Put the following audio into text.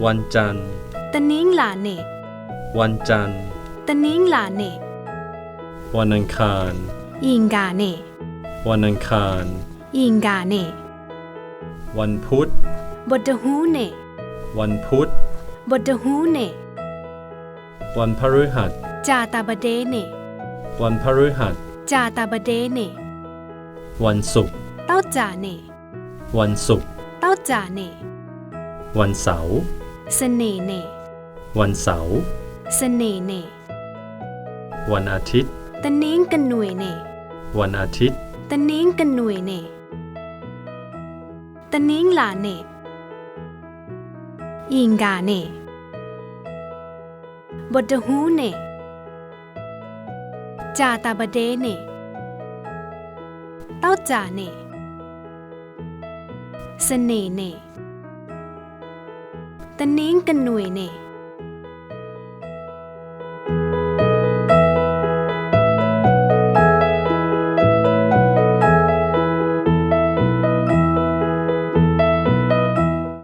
วันจันทร์ ตะนิ้งหลาเน วันจันทร์ ตะนิ้งหลาเน วันอังคาร ยิงกาเน วันอังคาร ยิงกาเน วันพุธ บดหูเน วันพุธ บดหูเน วันพฤหัส จาตาบเดเน วันพฤหัส จาตาบเดเน วันศุกร์ เต้าจ่าเน วันศุกร์ เต้าจ่าเน วันเสาร์ เสน่เน วันเสาร์ เสน่เน วันอาทิตย์ ตะนิ้งกันหน่วยเน วันอาทิตย์ ตะนิ้งกันหน่วยเน ตะนิ้งหลาเน ยิงกาเน บดหูเน จาตาบเดเน เต้าจ่าเน เสน่เน ตะนิ้งกันหน่วยเน